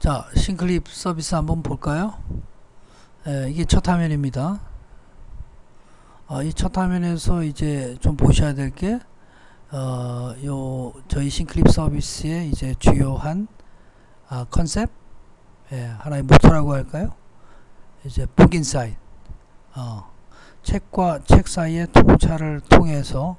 자, 싱클립 서비스 한번 볼까요? 이게 첫 화면입니다. 이 첫 화면에서 이제 좀 보셔야 될 게, 저희 싱클립 서비스의 이제 주요한, 컨셉? 하나의 모토라고 할까요? 이제, book inside. 책과 책 사이의 통찰을 통해서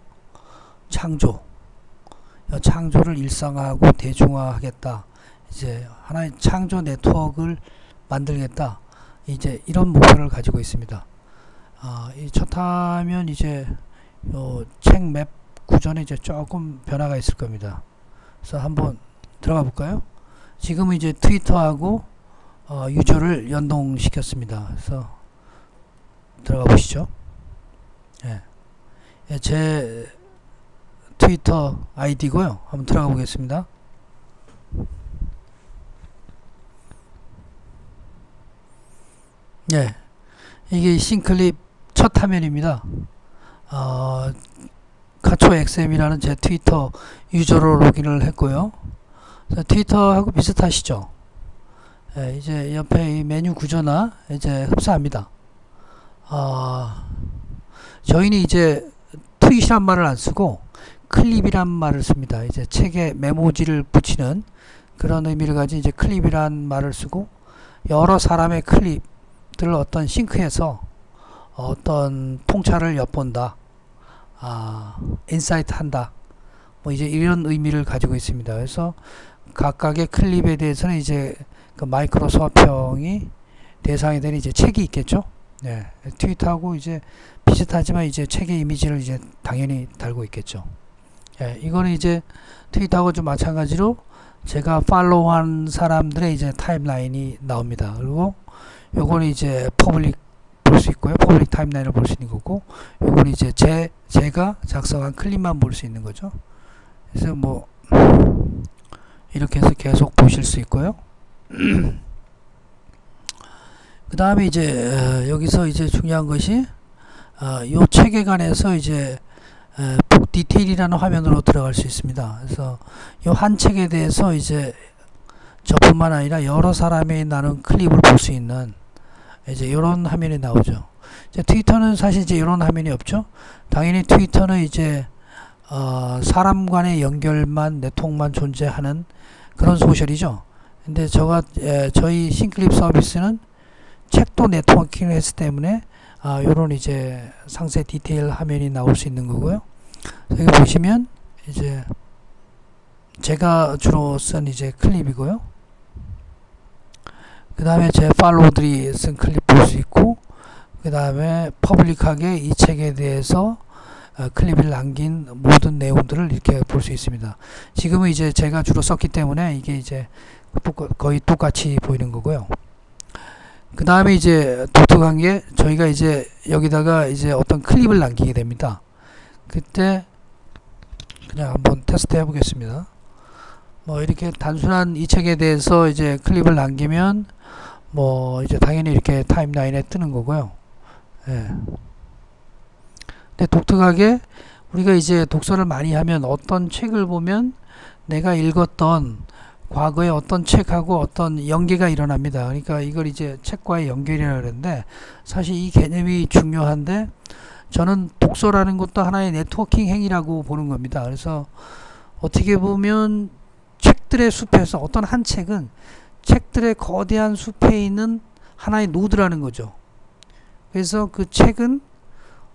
창조를 일상화하고 대중화하겠다. 이제 하나의 창조 네트워크를 만들겠다. 이제 이런 목표를 가지고 있습니다. 이 첫 화면 이제 책 맵 구조는 이제 조금 변화가 있을 겁니다. 그래서 한번 들어가 볼까요? 지금은 이제 트위터하고 유저를 연동시켰습니다. 그래서 들어가 보시죠. 제 트위터 아이디고요. 한번 들어가 보겠습니다. 이게 싱클립 첫 화면입니다. 카초 XM이라는 제 트위터 유저로 로그인을 했고요. 트위터하고 비슷하시죠? 이제 옆에 이 메뉴 구조나 이제 흡사합니다. 저희는 이제 트윗이란 말을 안 쓰고 클립이란 말을 씁니다. 이제 책에 메모지를 붙이는 그런 의미를 가진 이제 클립이란 말을 쓰고, 여러 사람의 클립들을 어떤 싱크에서 어떤 통찰을 엿본다, 인사이트 한다, 뭐 이제 이런 의미를 가지고 있습니다. 그래서 각각의 클립에 대해서는 이제 그 마이크로 소화평이 대상이 되는 이제 책이 있겠죠. 트윗하고 이제 비슷하지만 이제 책의 이미지를 이제 당연히 달고 있겠죠. 이거는 이제 트윗하고 좀 마찬가지로 제가 팔로우한 사람들의 이제 타임라인이 나옵니다. 그리고 요거는 이제 퍼블릭 볼 수 있고요. 퍼블릭 타임라인을 볼 수 있는 거고, 요거는 이제 제가 작성한 클립만 볼 수 있는 거죠. 그래서 뭐 이렇게 해서 계속 보실 수 있고요. 그 다음에 이제 여기서 이제 중요한 것이 요 책에 관해서 이제 북 디테일이라는 화면으로 들어갈 수 있습니다. 그래서 요 한 책에 대해서 이제 저뿐만 아니라 여러 사람이 나눈 클립을 볼 수 있는 이제 이런 화면이 나오죠. 이제 트위터는 사실 이제 이런 화면이 없죠. 당연히 트위터는 이제 사람 간의 연결만, 네트워크만 존재하는 그런 소셜이죠. 근데 저희 싱클립 서비스는 책도 네트워킹을 했기 때문에 요런 이제 상세 디테일 화면이 나올 수 있는 거고요. 여기 보시면 이제 제가 주로 쓴 이제 클립이고요. 그 다음에 제 팔로우들이 쓴 클립 볼 수 있고, 그 다음에 퍼블릭하게 이 책에 대해서 클립을 남긴 모든 내용들을 이렇게 볼 수 있습니다. 지금은 이제 제가 주로 썼기 때문에 이게 이제 거의 똑같이 보이는 거고요. 그 다음에 이제 독특한 게, 저희가 이제 여기다가 이제 어떤 클립을 남기게 됩니다. 그때 그냥 한번 테스트 해보겠습니다. 뭐 이렇게 단순한 이 책에 대해서 이제 클립을 남기면 뭐 이제 당연히 이렇게 타임라인에 뜨는 거고요. 근데 독특하게 우리가 이제 독서를 많이 하면 어떤 책을 보면 내가 읽었던 과거의 어떤 책하고 어떤 연계가 일어납니다. 그러니까 이걸 이제 책과의 연결이라고 그러는데, 사실 이 개념이 중요한데, 저는 독서라는 것도 하나의 네트워킹 행위라고 보는 겁니다. 그래서 어떻게 보면 책들의 숲에서 어떤 한 책은 책들의 거대한 숲에 있는 하나의 노드라는 거죠. 그래서 그 책은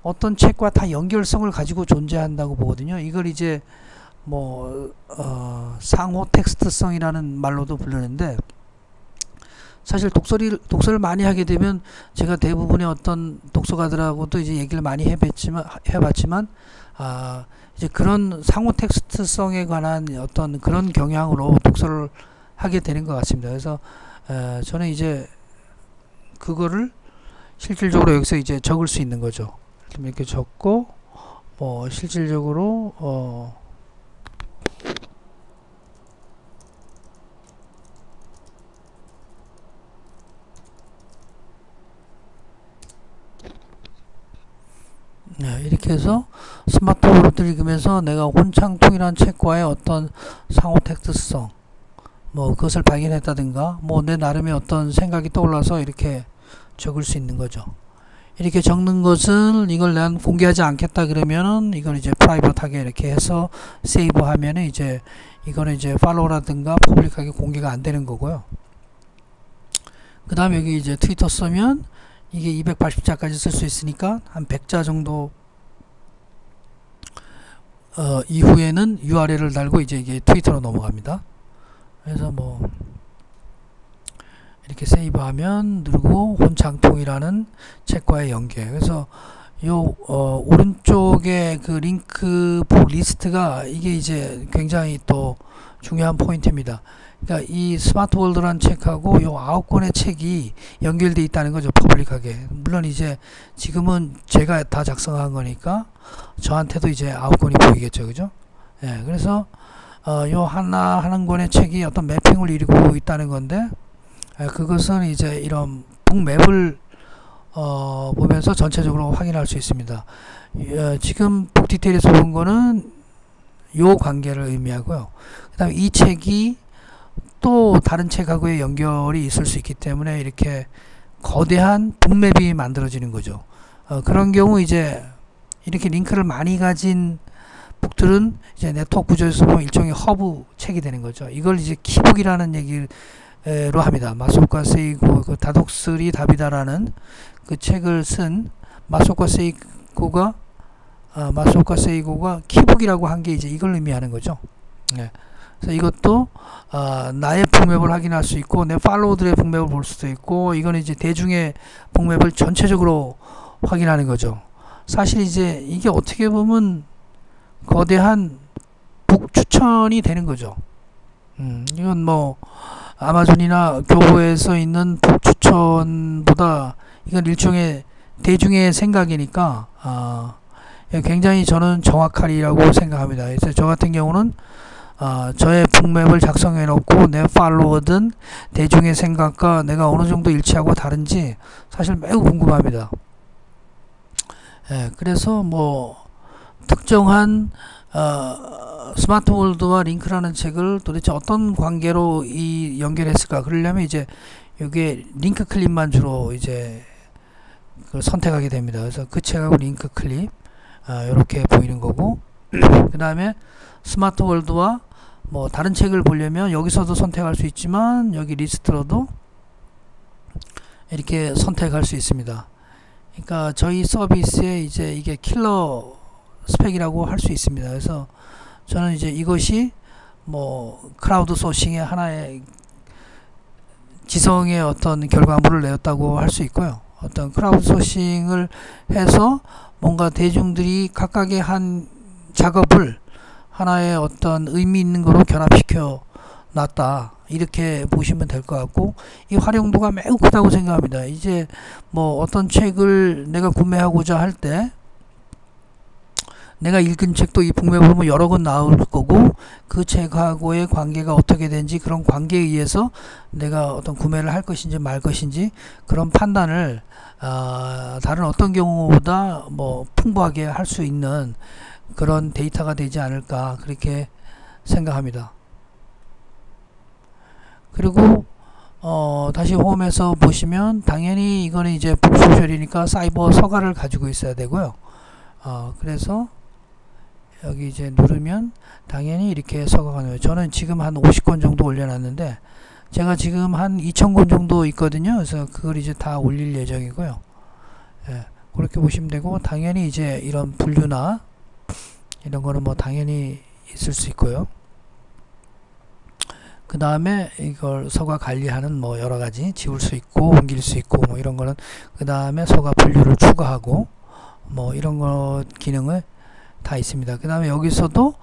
어떤 책과 다 연결성을 가지고 존재한다고 보거든요. 이걸 이제 뭐 상호 텍스트성이라는 말로도 부르는데, 사실 독서를 많이 하게 되면 제가 대부분의 어떤 독서가들하고도 이제 얘기를 많이 해봤지만 이제 그런 상호 텍스트성에 관한 어떤 그런 경향으로 독서를 하게 되는 것 같습니다. 그래서 저는 이제 그거를 실질적으로 여기서 이제 적을 수 있는 거죠. 이렇게 적고 뭐 실질적으로 이렇게 해서 스마트폰으로 읽으면서 내가 혼창통이라는 책과의 어떤 상호 텍스트성, 뭐 그것을 발견했다든가 뭐 내 나름의 어떤 생각이 떠올라서 이렇게 적을 수 있는 거죠. 이렇게 적는 것은 이걸 난 공개하지 않겠다 그러면은 이걸 이제 프라이빗하게 이렇게 해서 세이브 하면은 이제 이거는 이제 팔로우라든가 퍼블릭하게 공개가 안 되는 거고요. 그 다음에 여기 이제 트위터 쓰면 이게 280자까지 쓸 수 있으니까 한 100자 정도 이후에는 URL을 달고 이제 이게 트위터로 넘어갑니다. 그래서 뭐 이렇게 세이브하면 누르고 혼창통이라는 책과의 연계. 그래서 요 오른쪽에 그 링크 북 리스트가 이게 이제 굉장히 또 중요한 포인트입니다. 그러니까 이 스마트 월드라는 책하고 요 9권의 책이 연결되어 있다는 거죠. 퍼블릭하게. 물론 이제 지금은 제가 다 작성한 거니까 저한테도 이제 9권이 보이겠죠. 그죠? 예, 그래서 요 한 권의 책이 어떤 매핑을 이루고 있다는 건데, 그것은 이제 이런 북맵을 보면서 전체적으로 확인할 수 있습니다. 지금 북 디테일에서 본 거는 요 관계를 의미하고요. 그 다음에 이 책이 또 다른 책하고의 연결이 있을 수 있기 때문에 이렇게 거대한 북맵이 만들어지는 거죠. 그런 경우 이제 이렇게 링크를 많이 가진 북들은 이제 네트워크 구조에서 보면 일종의 허브 책이 되는 거죠. 이걸 이제 키북이라는 얘기로 합니다. 마소카 세이고 그 다독스리 답이다라는 그 책을 쓴 마소카 세이고가 키북이라고 한 게 이제 이걸 의미하는 거죠. 네. 그래서 이것도 나의 북맵을 확인할 수 있고 내 팔로우들의 북맵을 볼 수도 있고, 이거는 이제 대중의 북맵을 전체적으로 확인하는 거죠. 사실 이제 이게 어떻게 보면 거대한 북 추천이 되는 거죠. 이건 뭐 아마존이나 교보에서 있는 북 추천보다 이건 일종의 대중의 생각이니까 굉장히 저는 정확하리라고 생각합니다. 그래서 저 같은 경우는 저의 북맵을 작성해 놓고 내 팔로워든 대중의 생각과 내가 어느 정도 일치하고 다른지 사실 매우 궁금합니다. 그래서 뭐 특정한 스마트 월드와 링크라는 책을 도대체 어떤 관계로 연결했을까? 그러려면 이제 이게 링크 클립만 주로 이제 선택하게 됩니다. 그래서 그 책하고 링크 클립 이렇게 보이는 거고, 그 다음에 스마트 월드와 뭐 다른 책을 보려면 여기서도 선택할 수 있지만 여기 리스트로도 이렇게 선택할 수 있습니다. 그러니까 저희 서비스에 이제 이게 킬러 스펙이라고 할 수 있습니다. 그래서 저는 이제 이것이 뭐 크라우드 소싱의 하나의 지성의 어떤 결과물을 내었다고 할 수 있고요. 어떤 크라우드 소싱을 해서 뭔가 대중들이 각각의 한 작업을 하나의 어떤 의미 있는 거로 결합시켜 놨다, 이렇게 보시면 될 것 같고, 이 활용도가 매우 크다고 생각합니다. 이제 뭐 어떤 책을 내가 구매하고자 할 때 내가 읽은 책도 이 북맵을 보면 여러 권 나올 거고, 그 책하고의 관계가 어떻게 되는지, 그런 관계에 의해서 내가 어떤 구매를 할 것인지 말 것인지 그런 판단을 다른 어떤 경우보다 뭐 풍부하게 할 수 있는 그런 데이터가 되지 않을까, 그렇게 생각합니다. 그리고 다시 홈에서 보시면 당연히 이거는 이제 북소셜이니까 사이버 서가를 가지고 있어야 되고요. 그래서 여기 이제 누르면 당연히 이렇게 서가가 나와요. 저는 지금 한 50권 정도 올려놨는데 제가 지금 한 2,000권 정도 있거든요. 그래서 그걸 이제 다 올릴 예정이고요. 그렇게 보시면 되고, 당연히 이제 이런 분류나 이런 거는 뭐 당연히 있을 수 있고요. 그 다음에 이걸 서가 관리하는 뭐 여러 가지 지울 수 있고 옮길 수 있고 뭐 이런 거는, 그 다음에 서가 분류를 추가하고 뭐 이런 거 기능을 다 있습니다. 그 다음에 여기서도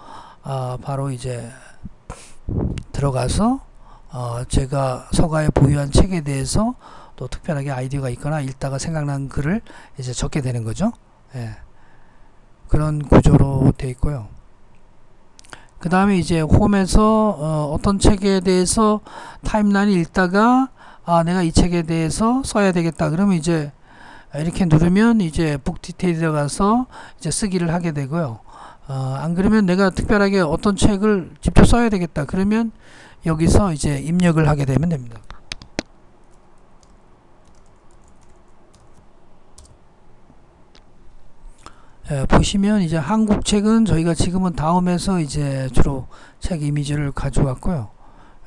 바로 이제 들어가서 제가 서가에 보유한 책에 대해서 또 특별하게 아이디어가 있거나 읽다가 생각난 글을 이제 적게 되는 거죠. 그런 구조로 되어 있고요. 그 다음에 이제 홈에서 어떤 책에 대해서 타임라인을 읽다가 내가 이 책에 대해서 써야 되겠다 그러면 이제 이렇게 누르면 이제 북 디테일에 들어가서 이제 쓰기를 하게 되고요. 안 그러면 내가 특별하게 어떤 책을 직접 써야 되겠다 그러면 여기서 이제 입력을 하게 되면 됩니다. 보시면 이제 한국 책은 저희가 지금은 다음에서 이제 주로 책 이미지를 가져왔고요.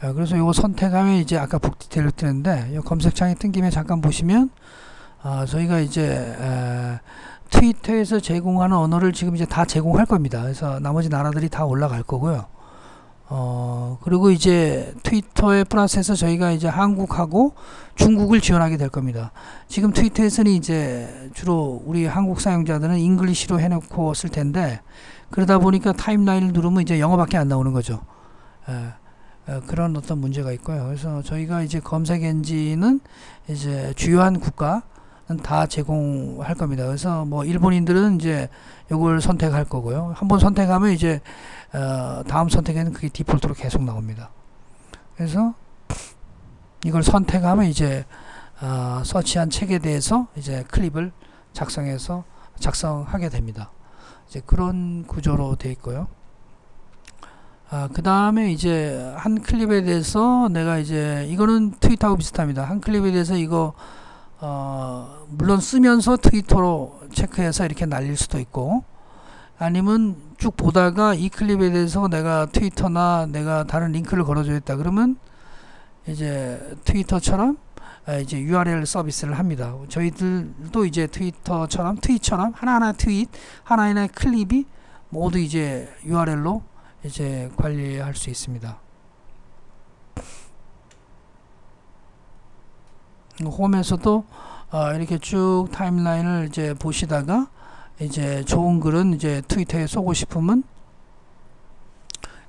그래서 이거 선택하면 이제 아까 북 디테일을 뜨는데 검색창에 뜬 김에 잠깐 보시면 저희가 이제 트위터에서 제공하는 언어를 지금 이제 다 제공할 겁니다. 그래서 나머지 나라들이 다 올라갈 거고요. 그리고 이제 트위터에 플러스해서 저희가 이제 한국하고 중국을 지원하게 될 겁니다. 지금 트위터에서는 이제 주로 우리 한국 사용자들은 잉글리시로 해놓고 쓸 텐데, 그러다 보니까 타임라인을 누르면 이제 영어밖에 안 나오는 거죠. 그런 어떤 문제가 있고요. 그래서 저희가 이제 검색 엔진은 이제 주요한 국가는 다 제공할 겁니다. 그래서 뭐 일본인들은 이제 요걸 선택할 거고요. 한번 선택하면 이제 다음 선택에는 그게 디폴트로 계속 나옵니다. 그래서 이걸 선택하면 이제 서치한 책에 대해서 이제 클립을 작성하게 됩니다. 이제 그런 구조로 되어 있고요. 그 다음에 이제 한 클립에 대해서 내가 이제 이거는 트윗하고 비슷합니다. 한 클립에 대해서 이거 물론 쓰면서 트위터로 체크해서 이렇게 날릴 수도 있고, 아니면 쭉 보다가 이 클립에 대해서 내가 트위터나 내가 다른 링크를 걸어줘야겠다 그러면 이제 트위터처럼 이제 URL 서비스를 합니다. 저희들도 이제 트윗처럼 하나하나 트윗, 하나하나의 클립이 모두 이제 URL로 이제 관리할 수 있습니다. 홈에서도 이렇게 쭉 타임라인을 이제 보시다가 이제 좋은 글은 이제 트위터에 쏘고 싶으면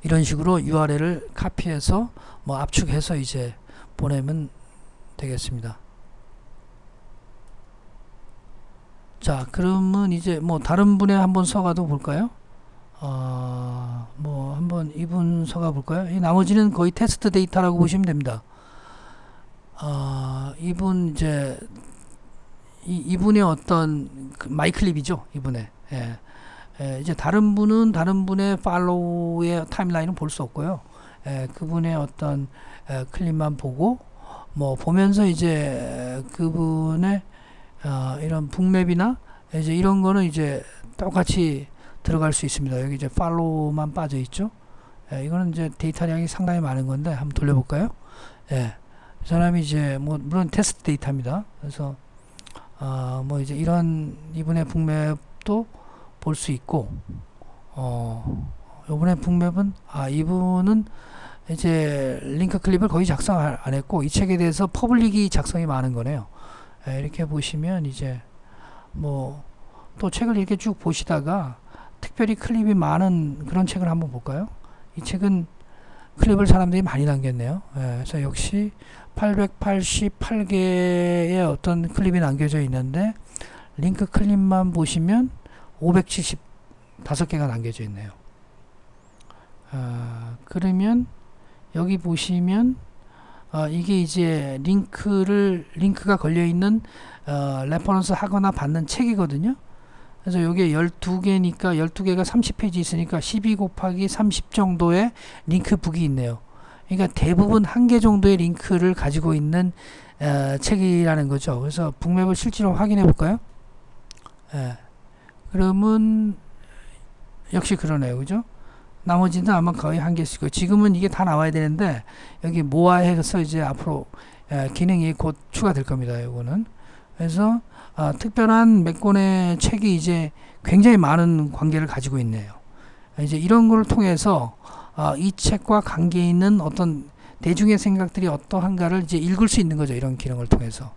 이런 식으로 URL을 카피해서 뭐 압축해서 이제 보내면 되겠습니다. 자, 그러면 이제 뭐 다른 분의 한번 서가도 볼까요? 뭐 한번 이분 서가 볼까요? 이 나머지는 거의 테스트 데이터라고 보시면 됩니다. 이분 이제 이분의 어떤 마이클립이죠, 이분의. 이제 다른 분은 다른 분의 팔로우의 타임라인은 볼 수 없고요. 그분의 어떤 클립만 보고 뭐 보면서 이제 그분의 이런 북맵이나 이제 이런 거는 이제 똑같이 들어갈 수 있습니다. 여기 이제 팔로우만 빠져 있죠. 이거는 이제 데이터량이 상당히 많은 건데 한번 돌려볼까요? 이 사람이 이제 뭐 물론 테스트 데이터입니다. 그래서 뭐 이제 이런 이분의 북맵도 볼 수 있고, 이번에 북맵은 이분은 이제 링크 클립을 거의 작성 안 했고 이 책에 대해서 퍼블릭이 작성이 많은 거네요. 이렇게 보시면 이제 뭐 또 책을 이렇게 쭉 보시다가 특별히 클립이 많은 그런 책을 한번 볼까요? 이 책은 클립을 사람들이 많이 남겼네요. 그래서 역시 888개의 어떤 클립이 남겨져 있는데 링크 클립만 보시면 575개가 남겨져 있네요. 그러면 여기 보시면 이게 이제 링크가 걸려 있는 레퍼런스 하거나 받는 책이거든요. 그래서 여기에 12개니까 12개가 30페이지 있으니까 12 곱하기 30 정도의 링크 북이 있네요. 그러니까 대부분 한 개 정도의 링크를 가지고 있는 책이라는 거죠. 그래서 북맵을 실제로 확인해 볼까요? 그러면 역시 그러네요. 그죠? 나머지는 아마 거의 한 개씩 있고, 지금은 이게 다 나와야 되는데 여기 모아해서 이제 앞으로 기능이 곧 추가될 겁니다. 이거는. 그래서 특별한 몇 권의 책이 이제 굉장히 많은 관계를 가지고 있네요. 이제 이런 걸 통해서 이 책과 관계 있는 어떤 대중의 생각들이 어떠한가를 이제 읽을 수 있는 거죠. 이런 기능을 통해서.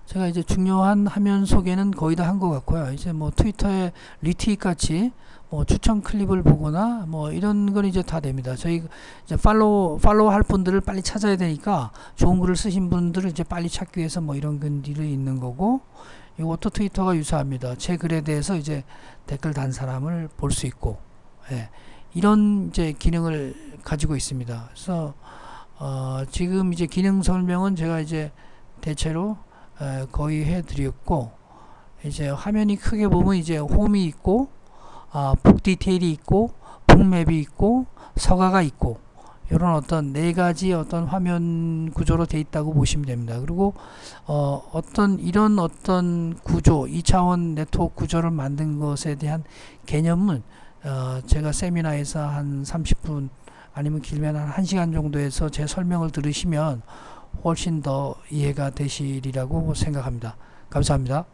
제가 이제 중요한 화면 소개는 거의 다 한 것 같고요. 이제 뭐 트위터에 리트윗 같이 뭐 추천 클립을 보거나 뭐 이런 건 이제 다 됩니다. 저희 이제 팔로우 할 분들을 빨리 찾아야 되니까 좋은 글을 쓰신 분들을 이제 빨리 찾기 위해서 뭐 이런 글이 있는 거고, 이것도 트위터가 유사합니다. 제 글에 대해서 이제 댓글 단 사람을 볼 수 있고, 이런 이제 기능을 가지고 있습니다. 그래서 지금 이제 기능 설명은 제가 이제 대체로 거의 해드렸고, 이제 화면이 크게 보면 이제 홈이 있고 북 디테일이 있고 북맵이 있고 서가가 있고 이런 어떤 네 가지 어떤 화면 구조로 되어 있다고 보시면 됩니다. 그리고 이런 어떤 구조, 2차원 네트워크 구조를 만든 것에 대한 개념은 제가 세미나에서 한 30분 아니면 길면 한 1시간 정도에서 제 설명을 들으시면 훨씬 더 이해가 되시리라고 생각합니다. 감사합니다.